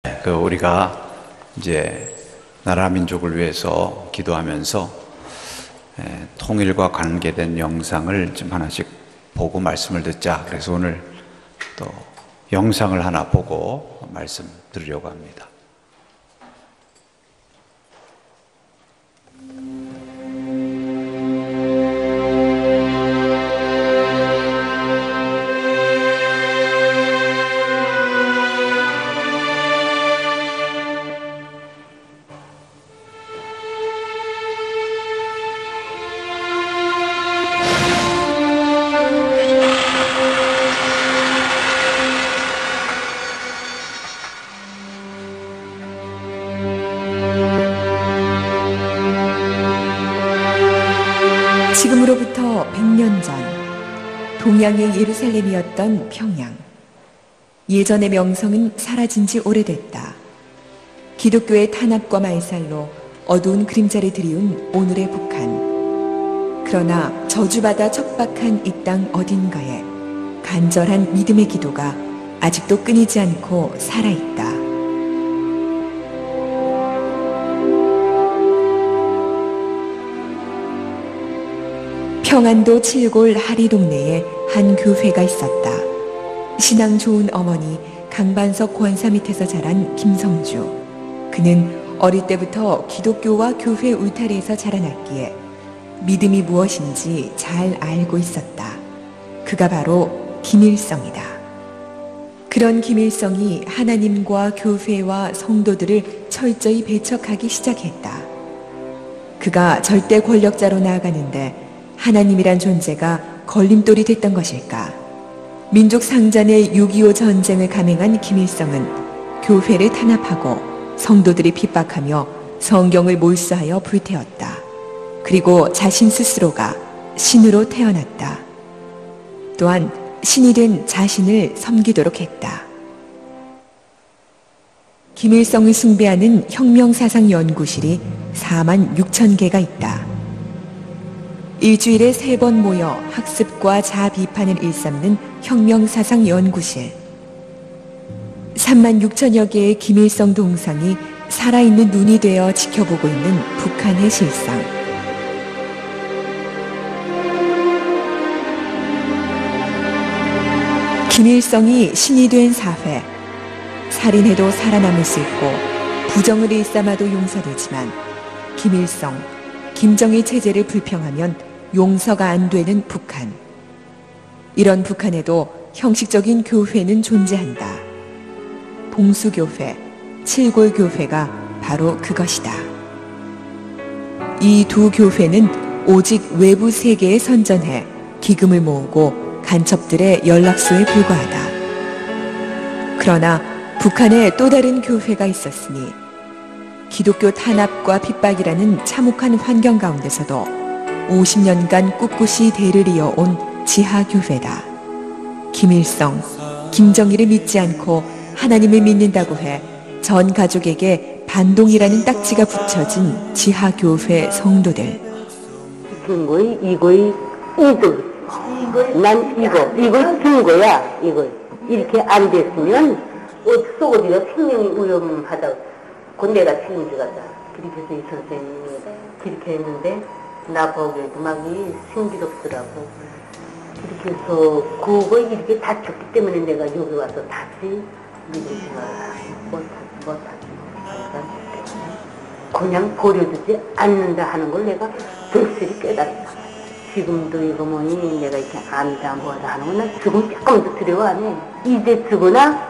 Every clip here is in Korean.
우리가 이제 나라 민족을 위해서 기도하면서 통일과 관계된 영상을 좀 하나씩 보고 말씀을 듣자. 그래서 오늘 또 영상을 하나 보고 말씀 드리려고 합니다. 지금으로부터 100년 전 동양의 예루살렘이었던 평양. 예전의 명성은 사라진 지 오래됐다. 기독교의 탄압과 말살로 어두운 그림자를 드리운 오늘의 북한. 그러나 저주받아 척박한 이 땅 어딘가에 간절한 믿음의 기도가 아직도 끊이지 않고 살아있다. 평안도 칠골 하리 동네에 한 교회가 있었다. 신앙 좋은 어머니 강반석 권사 밑에서 자란 김성주. 그는 어릴 때부터 기독교와 교회 울타리에서 자라났기에 믿음이 무엇인지 잘 알고 있었다. 그가 바로 김일성이다. 그런 김일성이 하나님과 교회와 성도들을 철저히 배척하기 시작했다. 그가 절대 권력자로 나아가는데 하나님이란 존재가 걸림돌이 됐던 것일까? 민족 상잔의 6.25 전쟁을 감행한 김일성은 교회를 탄압하고 성도들이 핍박하며 성경을 몰수하여 불태웠다. 그리고 자신 스스로가 신으로 태어났다. 또한 신이 된 자신을 섬기도록 했다. 김일성을 숭배하는 혁명사상연구실이 46,000개가 있다. 일주일에 3번 모여 학습과 자비판을 일삼는 혁명사상연구실. 36,000여 개의 김일성 동상이 살아있는 눈이 되어 지켜보고 있는 북한의 실상. 김일성이 신이 된 사회. 살인해도 살아남을 수 있고 부정을 일삼아도 용서되지만 김일성, 김정일 체제를 불평하면 용서가 안 되는 북한. 이런 북한에도 형식적인 교회는 존재한다. 봉수교회, 칠골교회가 바로 그것이다. 이 두 교회는 오직 외부 세계에 선전해 기금을 모으고 간첩들의 연락소에 불과하다. 그러나 북한에 또 다른 교회가 있었으니 기독교 탄압과 핍박이라는 참혹한 환경 가운데서도 50년간 꿋꿋이 대를 이어온 지하교회다. 김일성, 김정일을 믿지 않고 하나님을 믿는다고 해 전 가족에게 반동이라는 딱지가 붙여진 지하교회 성도들. 이거 난 이거 준 거야. 이거 이렇게 안 됐으면 속어지가 생명이 위험하다. 그 내가 책임져가자. 그렇게 해서 이 선생님이 그렇게 했는데 나 보기에도 막 신기롭더라고. 그렇게 해서 그거 이렇게 다쳤기 때문에 내가 여기 와서 다시 믿을 생각을 못하지. 그냥 버려두지 않는다 하는 걸 내가 절실히 깨달았다. 지금도 이거 뭐니 내가 이렇게 암다 뭐다 하는 건 난 지금 조금 더 두려워 안 해. 이제 죽으나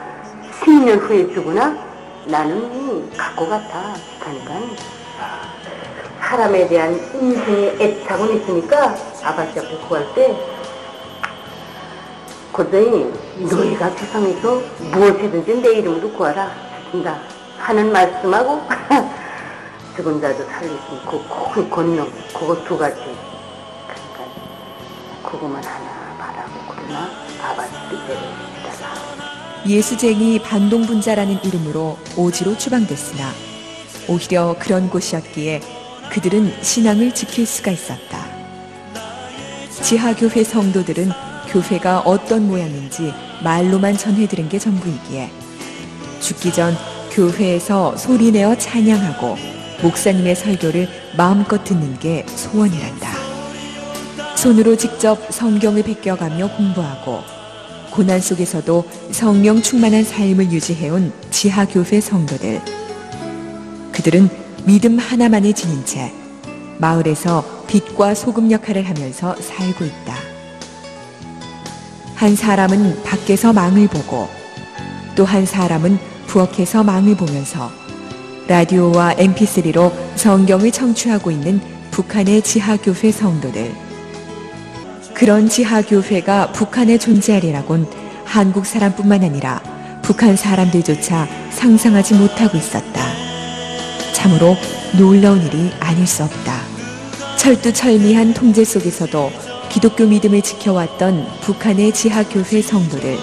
10년 후에 죽으나 나는 갖고 같아. 그러니까 사람에 대한 인생의 애착은 있으니까 아버지 앞에 구할 때 고전히 너희가 세상에서 무엇이든지 내 이름으로 구하라 준다 하는 말씀하고 죽은 자도 살릴 수 있고 그 권능 그거 두 가지. 그러니까 그것만 하나 바라고 그러나 아버지 뜻대로 따라. 예수쟁이 반동분자라는 이름으로 오지로 추방됐으나 오히려 그런 곳이었기에 그들은 신앙을 지킬 수가 있었다. 지하교회 성도들은 교회가 어떤 모양인지 말로만 전해들은 게 전부이기에 죽기 전 교회에서 소리내어 찬양하고 목사님의 설교를 마음껏 듣는 게 소원이란다. 손으로 직접 성경을 베껴가며 공부하고 고난 속에서도 성령 충만한 삶을 유지해온 지하교회 성도들. 그들은 믿음 하나만을 지닌 채 마을에서 빛과 소금 역할을 하면서 살고 있다. 한 사람은 밖에서 망을 보고 또 한 사람은 부엌에서 망을 보면서 라디오와 mp3로 성경을 청취하고 있는 북한의 지하교회 성도들. 그런 지하교회가 북한에 존재하리라곤 한국 사람뿐만 아니라 북한 사람들조차 상상하지 못하고 있었다. 참으로 놀라운 일이 아닐 수 없다. 철두철미한 통제 속에서도 기독교 믿음을 지켜왔던 북한의 지하교회 성도들.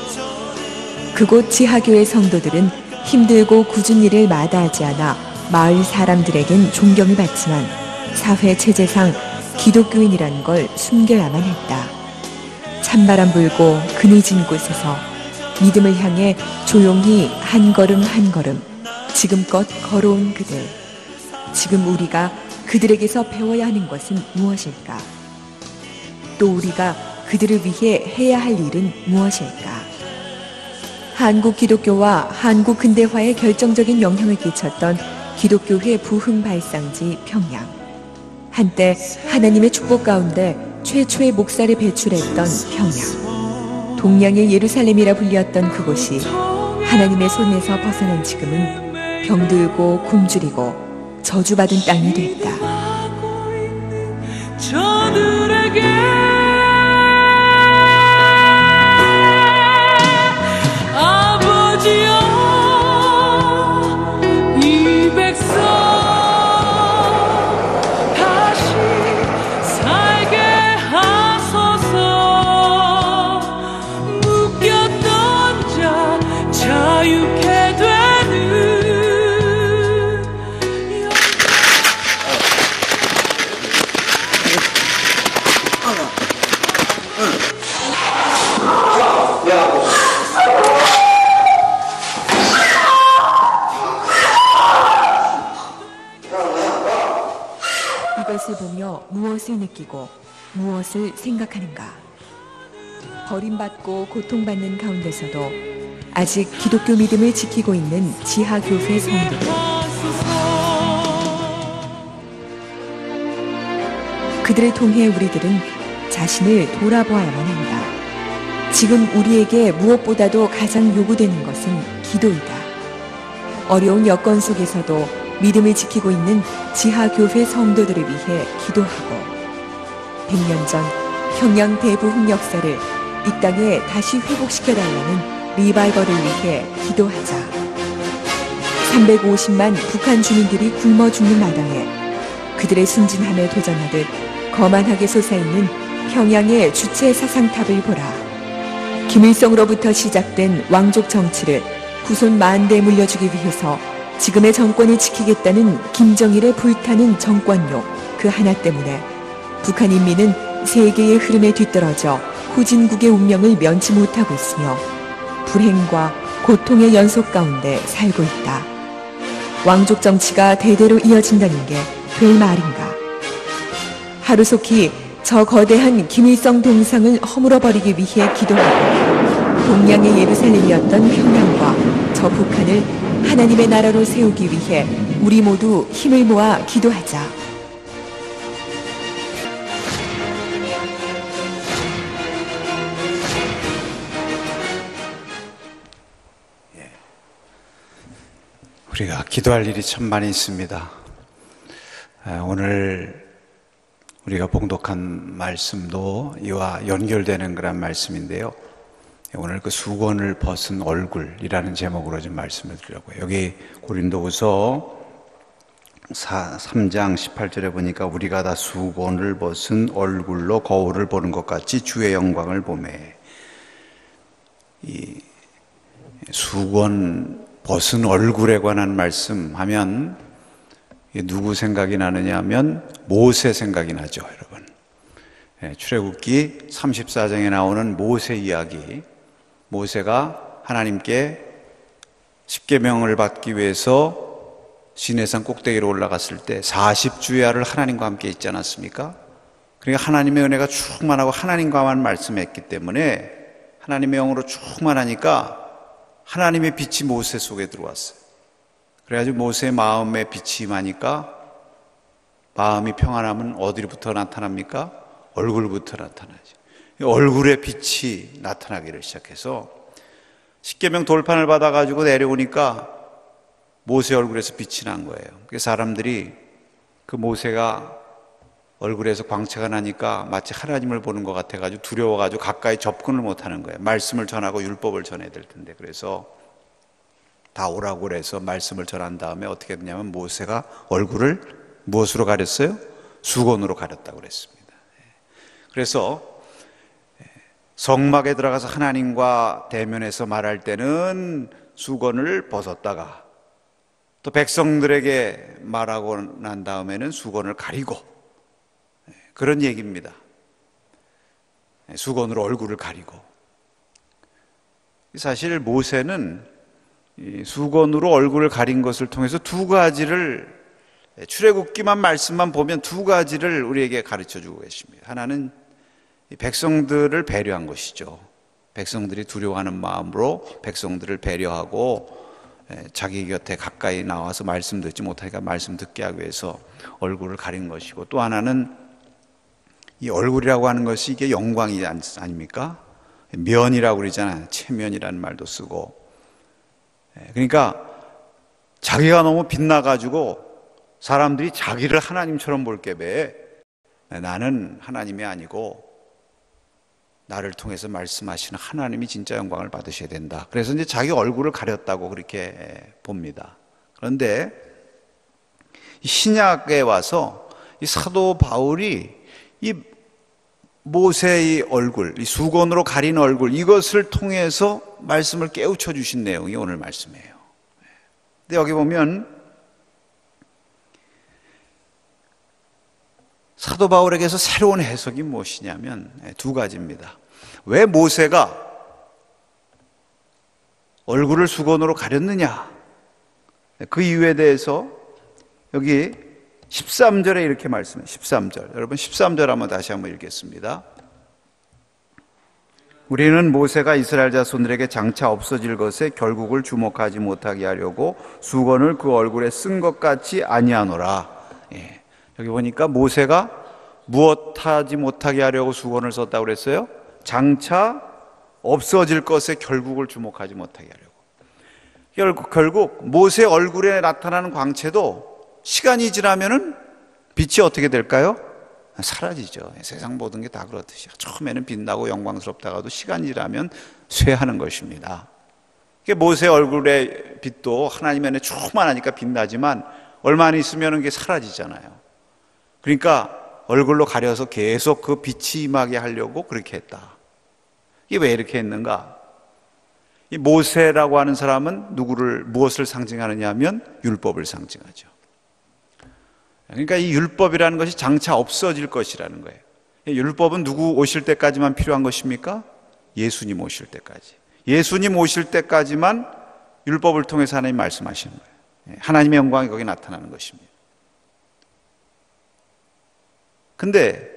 그곳 지하교회 성도들은 힘들고 굳은 일을 마다하지 않아 마을 사람들에겐 존경을 받지만 사회 체제상 기독교인이라는 걸 숨겨야만 했다. 찬바람 불고 그늘진 곳에서 믿음을 향해 조용히 한 걸음 한 걸음 지금껏 걸어온 그들. 지금 우리가 그들에게서 배워야 하는 것은 무엇일까? 또 우리가 그들을 위해 해야 할 일은 무엇일까? 한국 기독교와 한국 근대화에 결정적인 영향을 끼쳤던 기독교회 부흥 발상지 평양. 한때 하나님의 축복 가운데 최초의 목사를 배출했던 평양. 동양의 예루살렘이라 불렸던 그곳이 하나님의 손에서 벗어난 지금은 병들고 굶주리고 저주받은 땅이 됐다. 저들에게 이것을 보며 무엇을 느끼고 무엇을 생각하는가? 버림받고 고통받는 가운데서도 아직 기독교 믿음을 지키고 있는 지하교회 성도들. 그들을 통해 우리들은 자신을 돌아보아야만 한다. 지금 우리에게 무엇보다도 가장 요구되는 것은 기도이다. 어려운 여건 속에서도 믿음을 지키고 있는 지하교회 성도들을 위해 기도하고 100년 전 평양 대부흥 역사를 이 땅에 다시 회복시켜달라는 리바이벌을 위해 기도하자. 350만 북한 주민들이 굶어 죽는 마당에 그들의 순진함에 도전하듯 거만하게 솟아있는 평양의 주체 사상탑을 보라. 김일성으로부터 시작된 왕족 정치를 후손 만대에 물려주기 위해서 지금의 정권을 지키겠다는 김정일의 불타는 정권욕 그 하나 때문에 북한 인민은 세계의 흐름에 뒤떨어져 후진국의 운명을 면치 못하고 있으며 불행과 고통의 연속 가운데 살고 있다. 왕족 정치가 대대로 이어진다는 게 될 말인가? 하루속히 저 거대한 김일성 동상을 허물어버리기 위해 기도하고 동양의 예루살렘이었던 평양과 저 북한을 하나님의 나라로 세우기 위해 우리 모두 힘을 모아 기도하자. 우리가 기도할 일이 참 많이 있습니다. 오늘 우리가 봉독한 말씀도 이와 연결되는 그런 말씀인데요. 오늘 그 수건을 벗은 얼굴이라는 제목으로 좀 말씀을 드리려고요. 여기 고린도후서 3장 18절에 보니까 우리가 다 수건을 벗은 얼굴로 거울을 보는 것 같이 주의 영광을 보매. 이 수건 벗은 얼굴에 관한 말씀하면 누구 생각이 나느냐 하면 모세 생각이 나죠, 여러분. 출애굽기 34장에 나오는 모세 이야기. 모세가 하나님께 십계명을 받기 위해서 시내산 꼭대기로 올라갔을 때 40주야를 하나님과 함께 있지 않았습니까? 그러니까 하나님의 은혜가 충만하고 하나님과만 말씀했기 때문에 하나님의 영으로 충만하니까 하나님의 빛이 모세 속에 들어왔어요. 그래가지고 모세의 마음에 빛이 임하니까 마음이 평안하면 어디부터 나타납니까? 얼굴부터 나타나죠. 얼굴에 빛이 나타나기를 시작해서 십계명 돌판을 받아가지고 내려오니까 모세 얼굴에서 빛이 난 거예요. 그래서 사람들이 그 모세가 얼굴에서 광채가 나니까 마치 하나님을 보는 것 같아가지고 두려워가지고 가까이 접근을 못하는 거예요. 말씀을 전하고 율법을 전해야 될 텐데. 그래서 다 오라고 그래서 말씀을 전한 다음에 어떻게 했냐면 모세가 얼굴을 무엇으로 가렸어요? 수건으로 가렸다고 그랬습니다. 그래서 성막에 들어가서 하나님과 대면해서 말할 때는 수건을 벗었다가 또 백성들에게 말하고 난 다음에는 수건을 가리고 그런 얘기입니다. 수건으로 얼굴을 가리고. 사실 모세는 이 수건으로 얼굴을 가린 것을 통해서 두 가지를, 출애굽기만 말씀만 보면 두 가지를 우리에게 가르쳐 주고 계십니다. 하나는 백성들을 배려한 것이죠. 백성들이 두려워하는 마음으로 백성들을 배려하고 자기 곁에 가까이 나와서 말씀 듣지 못하니까 말씀 듣게 하기 위해서 얼굴을 가린 것이고, 또 하나는 이 얼굴이라고 하는 것이 이게 영광이 아닙니까? 면이라고 그러잖아요. 체면이라는 말도 쓰고. 그러니까 자기가 너무 빛나가지고 사람들이 자기를 하나님처럼 볼 게에 나는 하나님이 아니고 나를 통해서 말씀하시는 하나님이 진짜 영광을 받으셔야 된다. 그래서 이제 자기 얼굴을 가렸다고 그렇게 봅니다. 그런데 신약에 와서 이 사도 바울이 이 모세의 얼굴, 이 수건으로 가린 얼굴, 이것을 통해서 말씀을 깨우쳐 주신 내용이 오늘 말씀이에요. 근데 여기 보면 사도 바울에게서 새로운 해석이 무엇이냐면 두 가지입니다. 왜 모세가 얼굴을 수건으로 가렸느냐? 그 이유에 대해서 여기 13절에 이렇게 말씀해요. 13절. 여러분 13절 한번 다시 한번 읽겠습니다. 우리는 모세가 이스라엘 자손들에게 장차 없어질 것에 결국을 주목하지 못하게 하려고 수건을 그 얼굴에 쓴 것 같이 아니하노라. 예. 여기 보니까 모세가 무엇하지 못하게 하려고 수건을 썼다고 그랬어요? 장차 없어질 것에 결국을 주목하지 못하게 하려고. 결국 모세 얼굴에 나타나는 광채도 시간이 지나면은 빛이 어떻게 될까요? 사라지죠. 세상 모든 게 다 그렇듯이 처음에는 빛나고 영광스럽다가도 시간이 지나면 쇠하는 것입니다. 모세 얼굴의 빛도 하나님의 은혜 충만하니까 빛나지만 얼마 안 있으면 그게 사라지잖아요. 그러니까 얼굴로 가려서 계속 그 빛이 임하게 하려고 그렇게 했다. 이게 왜 이렇게 했는가? 이 모세라고 하는 사람은 무엇을 상징하느냐 하면 율법을 상징하죠. 그러니까 이 율법이라는 것이 장차 없어질 것이라는 거예요. 율법은 누구 오실 때까지만 필요한 것입니까? 예수님 오실 때까지. 예수님 오실 때까지만 율법을 통해서 하나님 말씀하시는 거예요. 하나님의 영광이 거기 나타나는 것입니다. 근데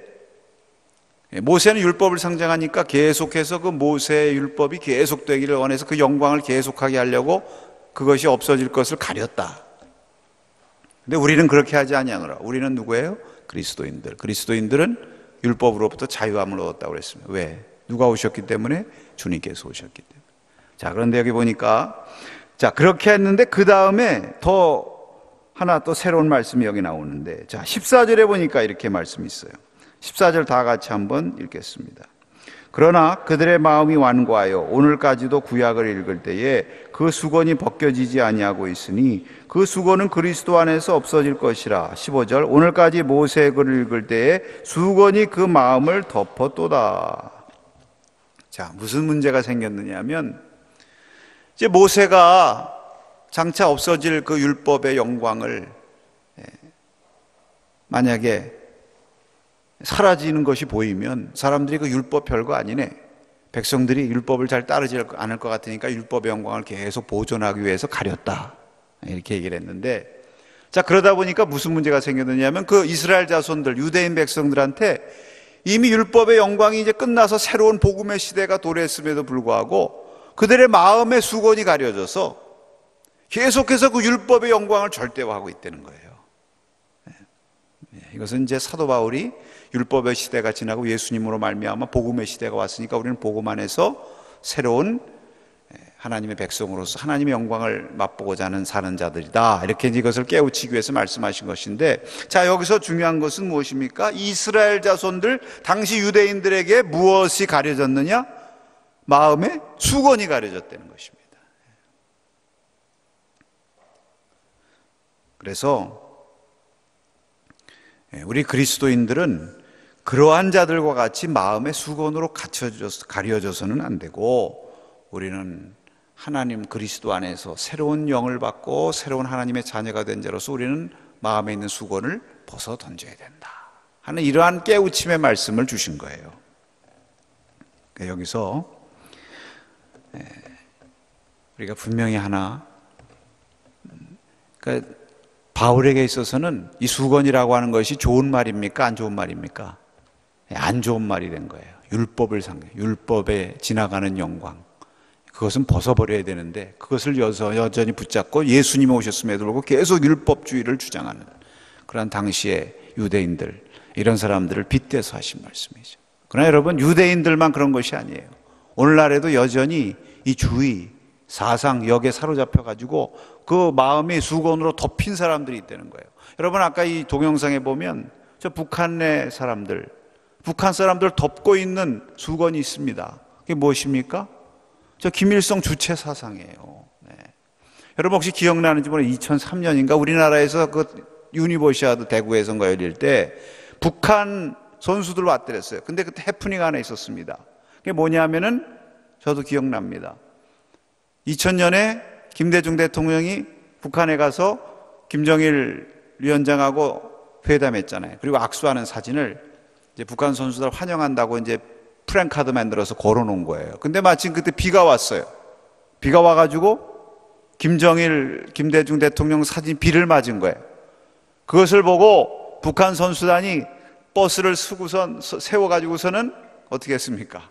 모세는 율법을 상징하니까 계속해서 그 모세의 율법이 계속되기를 원해서 그 영광을 계속하게 하려고 그것이 없어질 것을 가렸다. 근데 우리는 그렇게 하지 아니하노라. 우리는 누구예요? 그리스도인들. 그리스도인들은 율법으로부터 자유함을 얻었다고 그랬습니다. 왜? 누가 오셨기 때문에? 주님께서 오셨기 때문에. 자, 그런데 여기 보니까 자, 그렇게 했는데 그 다음에 하나 또 새로운 말씀이 여기 나오는데, 자, 14절에 보니까 이렇게 말씀이 있어요. 14절 다 같이 한번 읽겠습니다. 그러나 그들의 마음이 완고하여 오늘까지도 구약을 읽을 때에 그 수건이 벗겨지지 아니하고 있으니 그 수건은 그리스도 안에서 없어질 것이라. 15절 오늘까지 모세의 글을 읽을 때에 수건이 그 마음을 덮었도다. 자, 무슨 문제가 생겼느냐 하면 이제 모세가 장차 없어질 그 율법의 영광을 만약에 사라지는 것이 보이면 사람들이 그 율법 별거 아니네, 백성들이 율법을 잘 따르지 않을 것 같으니까 율법의 영광을 계속 보존하기 위해서 가렸다, 이렇게 얘기를 했는데, 자, 그러다 보니까 무슨 문제가 생겼느냐면 그 이스라엘 자손들, 유대인 백성들한테 이미 율법의 영광이 이제 끝나서 새로운 복음의 시대가 도래했음에도 불구하고 그들의 마음의 수건이 가려져서 계속해서 그 율법의 영광을 절대화하고 있다는 거예요. 이것은 이제 사도 바울이 율법의 시대가 지나고 예수님으로 말미암아 복음의 시대가 왔으니까 우리는 복음 안에서 새로운 하나님의 백성으로서 하나님의 영광을 맛보고자 하는 사는 자들이다, 이렇게 이것을 깨우치기 위해서 말씀하신 것인데, 자, 여기서 중요한 것은 무엇입니까? 이스라엘 자손들, 당시 유대인들에게 무엇이 가려졌느냐? 마음의 수건이 가려졌다는 것입니다. 그래서 우리 그리스도인들은 그러한 자들과 같이 마음의 수건으로 가려져서는 안 되고, 우리는 하나님 그리스도 안에서 새로운 영을 받고 새로운 하나님의 자녀가 된 자로서 우리는 마음에 있는 수건을 벗어 던져야 된다 하는 이러한 깨우침의 말씀을 주신 거예요. 여기서 우리가 분명히 하나, 그러니까 바울에게 있어서는 이 수건이라고 하는 것이 좋은 말입니까? 안 좋은 말입니까? 안 좋은 말이 된 거예요. 율법을 상해, 율법에 지나가는 영광, 그것은 벗어버려야 되는데 그것을 여전히 붙잡고 예수님이 오셨음에도 불구하고 계속 율법주의를 주장하는 그런 당시의 유대인들, 이런 사람들을 빗대서 하신 말씀이죠. 그러나 여러분, 유대인들만 그런 것이 아니에요. 오늘날에도 여전히 이 주의, 사상, 역에 사로잡혀 가지고 그 마음이 수건으로 덮인 사람들이 있다는 거예요. 여러분, 아까 이 동영상에 보면 저 북한의 사람들, 북한 사람들 덮고 있는 수건이 있습니다. 그게 무엇입니까? 저 김일성 주체 사상이에요. 네. 여러분 혹시 기억나는지 모르겠어요. 2003년인가 우리나라에서 그 유니버시아드 대구에서인가 열릴 때 북한 선수들 왔더랬어요. 근데 그때 해프닝 하나 있었습니다. 그게 뭐냐면은 저도 기억납니다. 2000년에 김대중 대통령이 북한에 가서 김정일 위원장하고 회담했잖아요. 그리고 악수하는 사진을 이제 북한 선수들 환영한다고 이제 프랭카드 만들어서 걸어놓은 거예요. 근데 마침 그때 비가 왔어요. 비가 와가지고 김대중 대통령 사진 비를 맞은 거예요. 그것을 보고 북한 선수단이 버스를 세워가지고서는 어떻게 했습니까?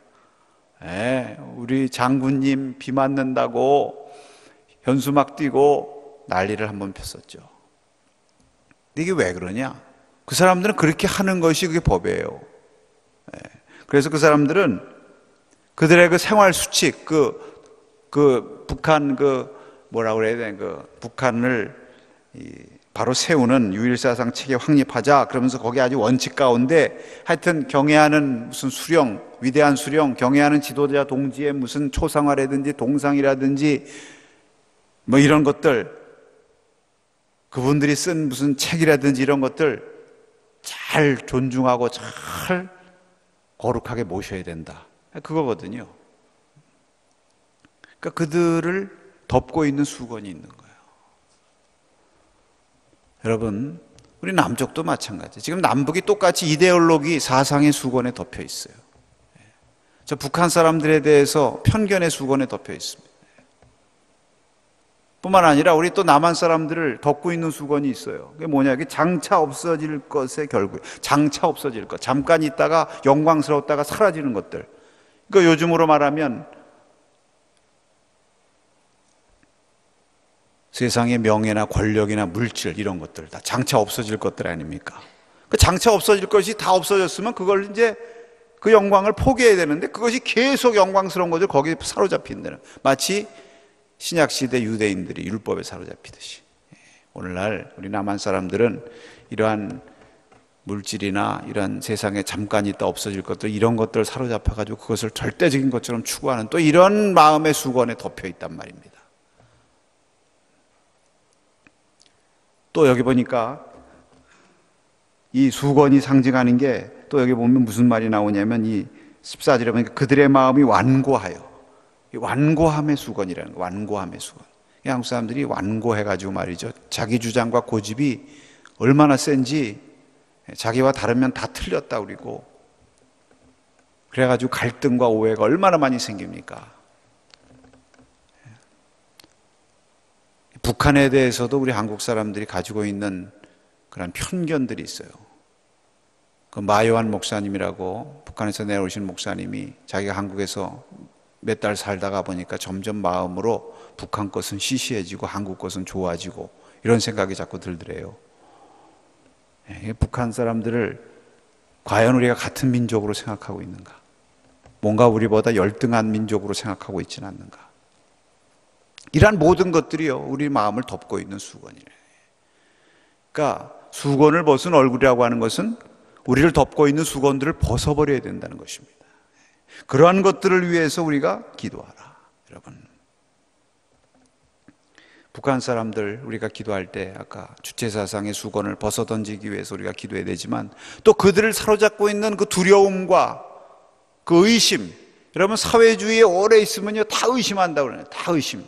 우리 장군님 비 맞는다고 현수막 띄고 난리를 한번 폈었죠. 이게 왜 그러냐? 그 사람들은 그렇게 하는 것이 그게 법이에요. 그래서 그 사람들은 그들의 그 생활 수칙, 북한 뭐라고 그래야 되나, 북한을 바로 세우는 유일사상 체계 확립하자, 그러면서 거기 아주 원칙 가운데 하여튼 경애하는 무슨 수령, 위대한 수령, 경애하는 지도자 동지의 무슨 초상화라든지 동상이라든지 뭐 이런 것들, 그분들이 쓴 무슨 책이라든지 이런 것들 잘 존중하고 잘 거룩하게 모셔야 된다, 그거거든요. 그러니까 그들을 덮고 있는 수건이 있는 거예요. 여러분, 우리 남쪽도 마찬가지. 지금 남북이 똑같이 이데올로기, 사상의 수건에 덮여 있어요. 저 북한 사람들에 대해서 편견의 수건에 덮여 있습니다. 뿐만 아니라 우리 또 남한 사람들을 덮고 있는 수건이 있어요. 그게 뭐냐? 이게 장차 없어질 것의 결국, 장차 없어질 것, 잠깐 있다가 영광스러웠다가 사라지는 것들. 그러니까 요즘으로 말하면 세상의 명예나 권력이나 물질, 이런 것들 다 장차 없어질 것들 아닙니까? 그 장차 없어질 것이 다 없어졌으면 그걸 이제 그 영광을 포기해야 되는데 그것이 계속 영광스러운 것을 거기에 사로잡힌다는, 마치 신약시대 유대인들이 율법에 사로잡히듯이 오늘날 우리 남한 사람들은 이러한 물질이나 이러한 세상에 잠깐 있다 없어질 것들, 이런 것들 사로잡혀가지고 그것을 절대적인 것처럼 추구하는 또 이런 마음의 수건에 덮여 있단 말입니다. 또 여기 보니까 이 수건이 상징하는 게 또 여기 보면 무슨 말이 나오냐면 이 14절에 보니까 그들의 마음이 완고하여, 완고함의 수건이라는 거, 완고함의 수건. 한국 사람들이 완고해가지고 말이죠, 자기 주장과 고집이 얼마나 센지 자기와 다르면 다 틀렸다 그리고 그래가지고 갈등과 오해가 얼마나 많이 생깁니까? 북한에 대해서도 우리 한국 사람들이 가지고 있는 그런 편견들이 있어요. 그 마요한 목사님이라고 북한에서 내려오신 목사님이 자기가 한국에서 몇 달 살다가 보니까 점점 마음으로 북한 것은 시시해지고 한국 것은 좋아지고 이런 생각이 자꾸 들더래요. 북한 사람들을 과연 우리가 같은 민족으로 생각하고 있는가? 뭔가 우리보다 열등한 민족으로 생각하고 있지는 않는가? 이러한 모든 것들이요, 우리 마음을 덮고 있는 수건이래. 그러니까 수건을 벗은 얼굴이라고 하는 것은 우리를 덮고 있는 수건들을 벗어버려야 된다는 것입니다. 그러한 것들을 위해서 우리가 기도하라. 여러분, 북한 사람들 우리가 기도할 때 아까 주체사상의 수건을 벗어던지기 위해서 우리가 기도해야 되지만 또 그들을 사로잡고 있는 그 두려움과 그 의심, 여러분 사회주의에 오래 있으면요 다 의심한다고 그러네요. 다 의심.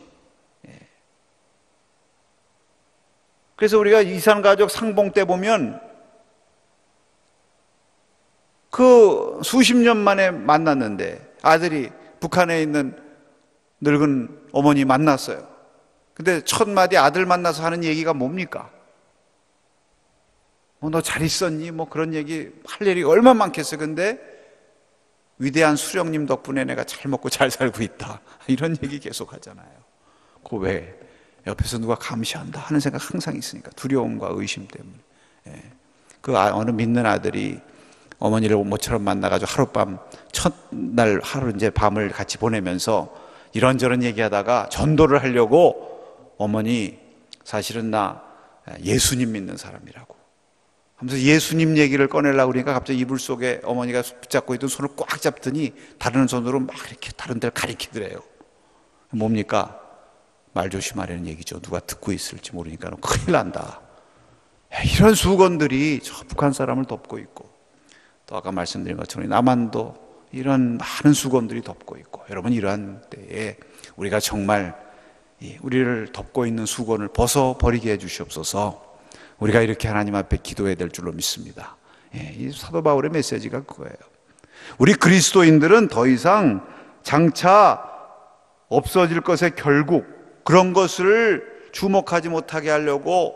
그래서 우리가 이산가족 상봉 때 보면 그 수십 년 만에 만났는데 아들이 북한에 있는 늙은 어머니 만났어요. 근데 첫 마디 아들 만나서 하는 얘기가 뭡니까? 너 잘 있었니? 뭐 그런 얘기 할 일이 얼마나 많겠어요. 근데 위대한 수령님 덕분에 내가 잘 먹고 잘 살고 있다. 이런 얘기 계속 하잖아요. 그 왜? 옆에서 누가 감시한다 하는 생각 항상 있으니까 두려움과 의심 때문에. 그 어느 믿는 아들이 어머니를 모처럼 만나가지고 하룻밤 첫날 하루 이제 밤을 같이 보내면서 이런저런 얘기하다가 전도를 하려고 어머니 사실은 나 예수님 믿는 사람이라고 하면서 예수님 얘기를 꺼내려고 그러니까 갑자기 이불 속에 어머니가 붙잡고 있던 손을 꽉 잡더니 다른 손으로 막 이렇게 다른 데를 가리키더래요. 뭡니까? 말 조심하라는 얘기죠. 누가 듣고 있을지 모르니까 큰일 난다. 이런 수건들이 저 북한 사람을 덮고 있고 또 아까 말씀드린 것처럼 남한도 이런 많은 수건들이 덮고 있고 여러분 이러한 때에 우리가 정말 우리를 덮고 있는 수건을 벗어버리게 해주시옵소서. 우리가 이렇게 하나님 앞에 기도해야 될 줄로 믿습니다. 이 사도 바울의 메시지가 그거예요. 우리 그리스도인들은 더 이상 장차 없어질 것의 결국 그런 것을 주목하지 못하게 하려고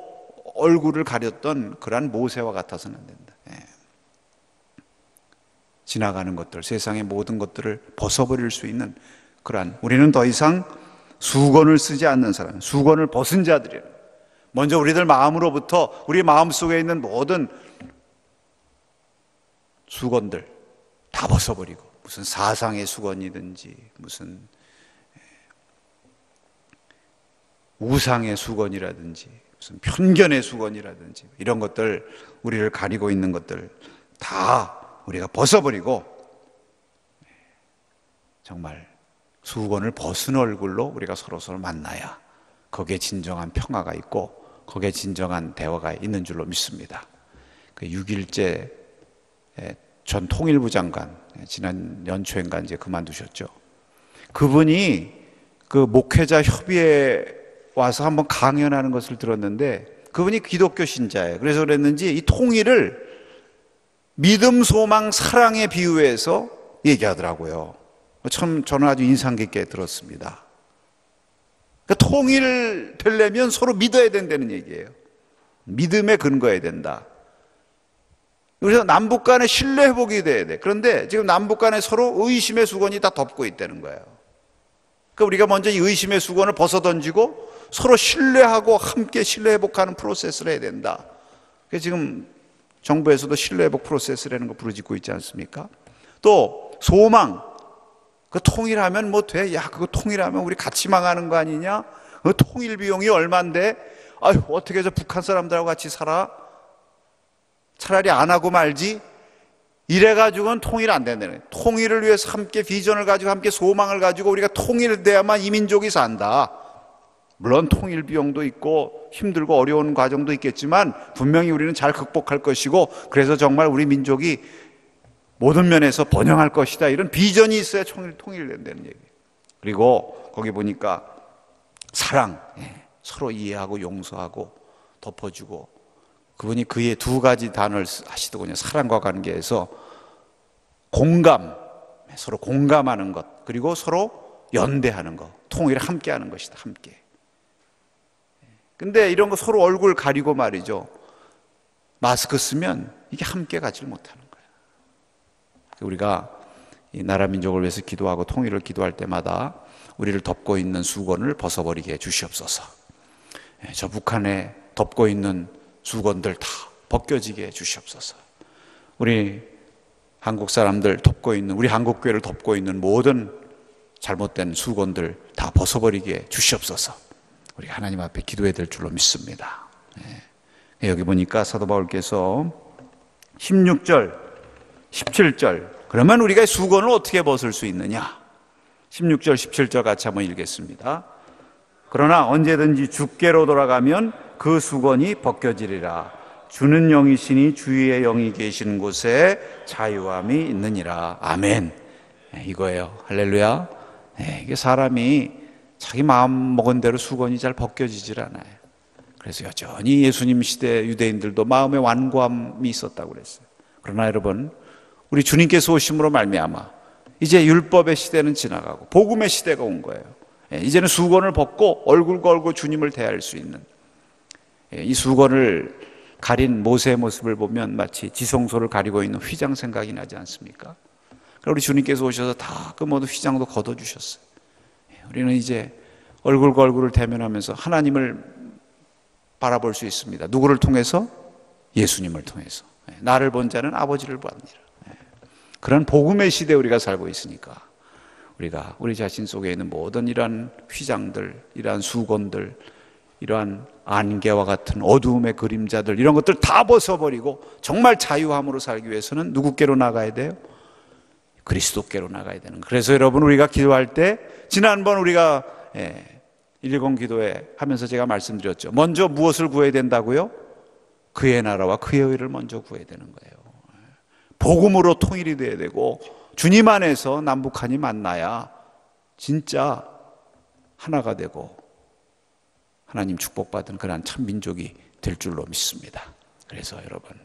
얼굴을 가렸던 그러한 모세와 같아서는 안 된다. 지나가는 것들, 세상의 모든 것들을 벗어버릴 수 있는 그러한 우리는 더 이상 수건을 쓰지 않는 사람, 수건을 벗은 자들이에요. 먼저 우리들 마음으로부터 우리 마음속에 있는 모든 수건들 다 벗어버리고 무슨 사상의 수건이든지 무슨 우상의 수건이라든지 무슨 편견의 수건이라든지 이런 것들 우리를 가리고 있는 것들 다 우리가 벗어버리고 정말 수건을 벗은 얼굴로 우리가 서로서로 만나야 거기에 진정한 평화가 있고 거기에 진정한 대화가 있는 줄로 믿습니다. 그 6일째 전 통일부 장관 지난 연초인가 이제 그만두셨죠. 그분이 그 목회자 협의회 와서 한번 강연하는 것을 들었는데 그분이 기독교 신자예요. 그래서 그랬는지 이 통일을 믿음, 소망, 사랑에 비유해서 얘기하더라고요. 참 저는 아주 인상 깊게 들었습니다. 그러니까 통일되려면 서로 믿어야 된다는 얘기예요. 믿음에 근거해야 된다. 그래서 남북 간의 신뢰 회복이 돼야 돼. 그런데 지금 남북 간에 서로 의심의 수건이 다 덮고 있다는 거예요. 그러니까 우리가 먼저 이 의심의 수건을 벗어던지고 서로 신뢰하고 함께 신뢰 회복하는 프로세스를 해야 된다. 그래서 지금 정부에서도 신뢰 회복 프로세스라는 거 부르짖고 있지 않습니까? 또 소망, 그 통일하면 뭐 돼? 야, 그거 통일하면 우리 같이 망하는 거 아니냐? 그 통일 비용이 얼만데? 아유, 어떻게 해서 북한 사람들하고 같이 살아? 차라리 안 하고 말지? 이래가지고는 통일 안 된다는 거예요. 통일을 위해서 함께 비전을 가지고 함께 소망을 가지고 우리가 통일돼야만 이 민족이 산다. 물론 통일 비용도 있고 힘들고 어려운 과정도 있겠지만 분명히 우리는 잘 극복할 것이고 그래서 정말 우리 민족이 모든 면에서 번영할 것이다. 이런 비전이 있어야 통일된다는 얘기예요. 그리고 거기 보니까 사랑, 서로 이해하고 용서하고 덮어주고 그분이 그의 두 가지 단어를 하시더군요. 사랑과 관계에서 공감, 서로 공감하는 것, 그리고 서로 연대하는 것, 통일을 함께 하는 것이다. 함께. 근데 이런 거 서로 얼굴 가리고 말이죠, 마스크 쓰면 이게 함께 가지를 못하는 거예요. 우리가 이 나라 민족을 위해서 기도하고 통일을 기도할 때마다 우리를 덮고 있는 수건을 벗어버리게 해 주시옵소서. 저 북한에 덮고 있는 수건들 다 벗겨지게 해 주시옵소서. 우리 한국 사람들 덮고 있는, 우리 한국 교회를 덮고 있는 모든 잘못된 수건들 다 벗어버리게 해 주시옵소서. 우리 하나님 앞에 기도해야 될 줄로 믿습니다. 여기 보니까 사도 바울께서 16절, 17절, 그러면 우리가 수건을 어떻게 벗을 수 있느냐? 16절, 17절 같이 한번 읽겠습니다. 그러나 언제든지 주께로 돌아가면 그 수건이 벗겨지리라. 주는 영이시니 주의 영이 계시는 곳에 자유함이 있느니라. 아멘. 이거예요. 할렐루야. 이게 사람이 자기 마음 먹은 대로 수건이 잘 벗겨지질 않아요. 그래서 여전히 예수님 시대 유대인들도 마음의 완고함이 있었다고 그랬어요. 그러나 여러분, 우리 주님께서 오심으로 말미암아 이제 율법의 시대는 지나가고 복음의 시대가 온 거예요. 이제는 수건을 벗고 얼굴 걸고 주님을 대할 수 있는, 이 수건을 가린 모세의 모습을 보면 마치 지성소를 가리고 있는 휘장 생각이 나지 않습니까? 우리 주님께서 오셔서 다 그 모든 휘장도 걷어주셨어요. 우리는 이제 얼굴과 얼굴을 대면하면서 하나님을 바라볼 수 있습니다. 누구를 통해서? 예수님을 통해서. 나를 본 자는 아버지를 보았느니라. 그런 복음의 시대에 우리가 살고 있으니까 우리가 우리 자신 속에 있는 모든 이러한 휘장들, 이러한 수건들, 이러한 안개와 같은 어두움의 그림자들, 이런 것들 다 벗어버리고 정말 자유함으로 살기 위해서는 누구께로 나가야 돼요? 그리스도께로 나가야 되는 거예요. 그래서 여러분, 우리가 기도할 때, 지난번 우리가 110 기도회 하면서 제가 말씀드렸죠. 먼저 무엇을 구해야 된다고요? 그의 나라와 그의 의를 먼저 구해야 되는 거예요. 복음으로 통일이 돼야 되고, 주님 안에서 남북한이 만나야 진짜 하나가 되고 하나님 축복받은 그런 참 민족이 될 줄로 믿습니다. 그래서 여러분,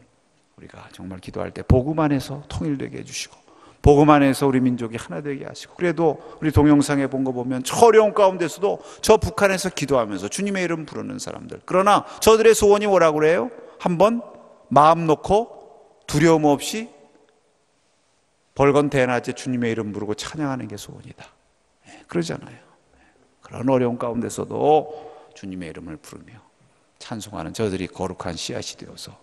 우리가 정말 기도할 때 복음 안에서 통일되게 해주시고, 복음 안에서 우리 민족이 하나 되게 하시고, 그래도 우리 동영상에 본 거 보면 저 어려운 가운데서도 저 북한에서 기도하면서 주님의 이름 부르는 사람들, 그러나 저들의 소원이 뭐라고 그래요? 한번 마음 놓고 두려움 없이 벌건 대낮에 주님의 이름 부르고 찬양하는 게 소원이다. 그러잖아요. 그런 어려운 가운데서도 주님의 이름을 부르며 찬송하는 저들이 거룩한 씨앗이 되어서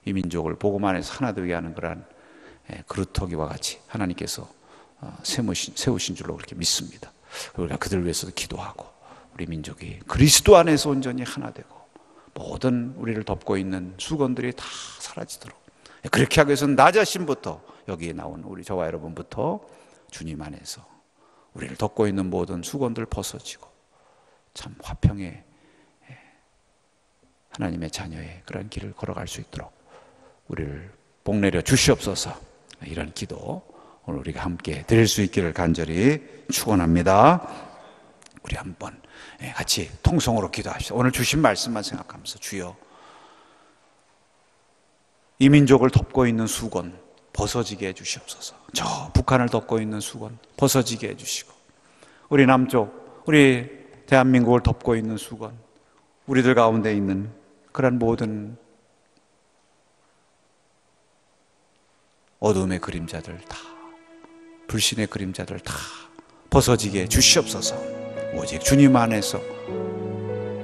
이 민족을 복음 안에서 하나 되게 하는 그러한 그루터기와 같이 하나님께서 세우신 줄로 그렇게 믿습니다. 우리가 그들 위해서도 기도하고 우리 민족이 그리스도 안에서 온전히 하나 되고 모든 우리를 덮고 있는 수건들이 다 사라지도록, 그렇게 하기 위해서는 나 자신부터, 여기에 나온 우리 저와 여러분부터 주님 안에서 우리를 덮고 있는 모든 수건들 벗어지고 참 화평의 하나님의 자녀의 그런 길을 걸어갈 수 있도록 우리를 복내려 주시옵소서. 이런 기도 오늘 우리가 함께 드릴 수 있기를 간절히 축원합니다. 우리 한번 같이 통성으로 기도합시다. 오늘 주신 말씀만 생각하면서, 주여, 이 민족을 덮고 있는 수건 벗어지게 해주시옵소서. 저 북한을 덮고 있는 수건 벗어지게 해주시고, 우리 남쪽, 우리 대한민국을 덮고 있는 수건, 우리들 가운데 있는 그런 모든 어둠의 그림자들 다, 불신의 그림자들 다 벗어지게 주시옵소서. 오직 주님 안에서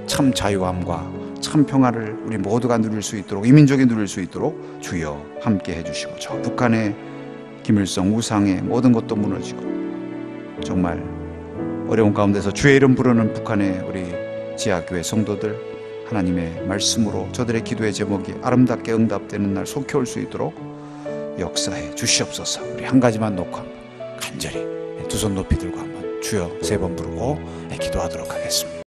참 자유함과 참 평화를 우리 모두가 누릴 수 있도록, 이 민족이 누릴 수 있도록 주여 함께 해주시고, 저 북한의 김일성 우상의 모든 것도 무너지고 정말 어려운 가운데서 주의 이름 부르는 북한의 우리 지하교회 성도들, 하나님의 말씀으로 저들의 기도의 제목이 아름답게 응답되는 날 속히 올 수 있도록 역사해 주시옵소서. 우리 한 가지만 놓고 한번 간절히 두 손 높이 들고 한번 주여 세 번 부르고 기도하도록 하겠습니다.